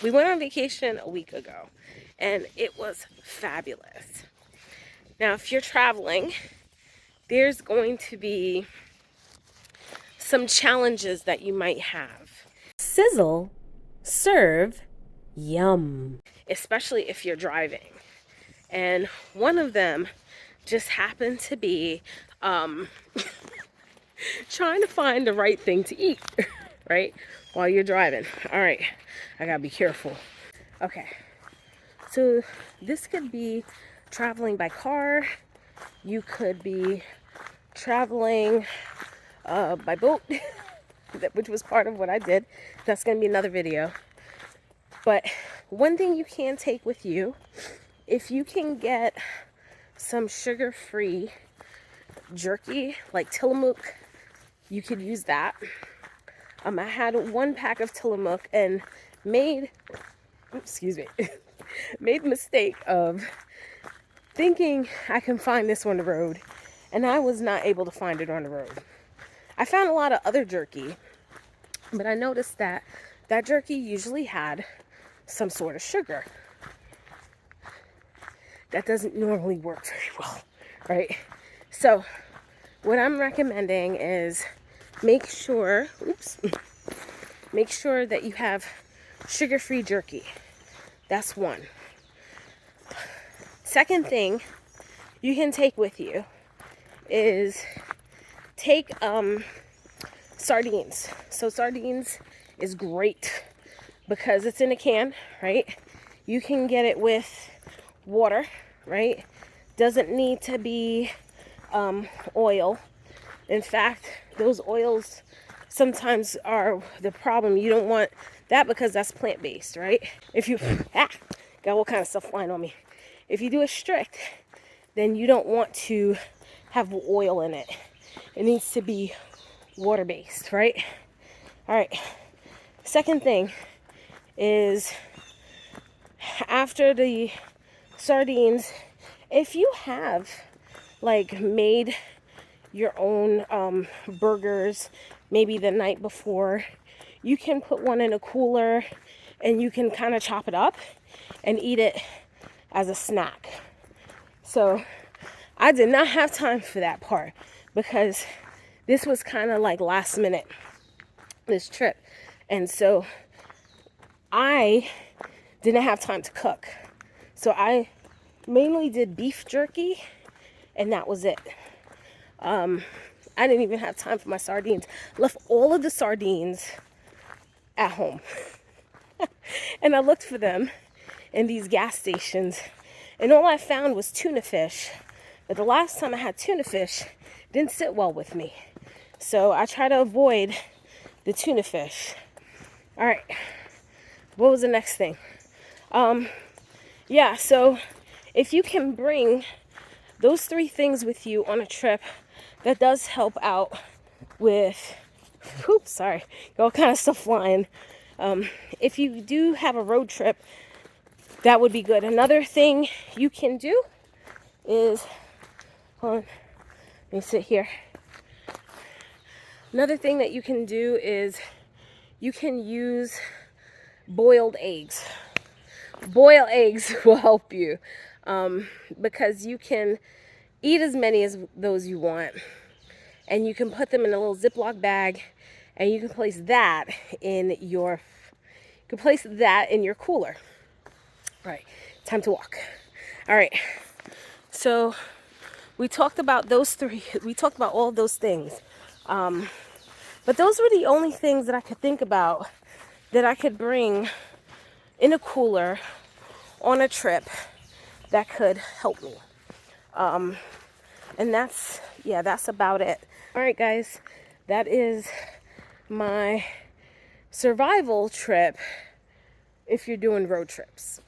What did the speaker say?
we went on vacation a week ago, and it was fabulous. Now, if you're traveling, there's going to be some challenges that you might have. Sizzle, serve, yum. Especially if you're driving. And one of them just happened to be trying to find the right thing to eat, right? While you're driving. All right, I gotta be careful. Okay, so this could be traveling by car. You could be traveling by boat, which was part of what I did. That's gonna be another video. But one thing you can take with you, if you can get some sugar-free jerky, like Tillamook, you could use that. I had 1 pack of Tillamook and made made the mistake of thinking I can find this on the road, and I was not able to find it on the road. I found a lot of other jerky, but I noticed that that jerky usually had some sort of sugar. That doesn't normally work very well, right? So what I'm recommending is make sure that you have sugar-free jerky. That's one. Second thing you can take with you is take sardines. So sardines is great because it's in a can, right? You can get it with water, right? Doesn't need to be oil. In fact, those oils sometimes are the problem. You don't want that because that's plant-based, right? If you got all kind of stuff flying on me. If you do it strict, then you don't want to have oil in it. It needs to be water-based, right? All right. Second thing is, after the sardines, if you have like made your own burgers maybe the night before, you can put one in a cooler and you can kind of chop it up and eat it as a snack. So I did not have time for that part because this was kind of like last minute, this trip. And so I didn't have time to cook. So I mainly did beef jerky and that was it. I didn't even have time for my sardines. Left all of the sardines at home. And I looked for them in these gas stations, and all I found was tuna fish. But the last time I had tuna fish, it didn't sit well with me. So I try to avoid the tuna fish. All right, what was the next thing? Yeah, so if you can bring those 3 things with you on a trip, that does help out with, all kind of stuff flying. If you do have a road trip, that would be good. Another thing you can do is, hold on, let me sit here. Another thing that you can do is you can use boiled eggs. Boiled eggs will help you because you can eat as many as those you want, and you can put them in a little Ziploc bag, and you can place that in your cooler. All right, time to walk. All right, so we talked about those 3. We talked about all of those things, but those were the only things that I could think about that I could bring in a cooler on a trip that could help me. And that's about it. All right, guys, that is my survival trip if you're doing road trips.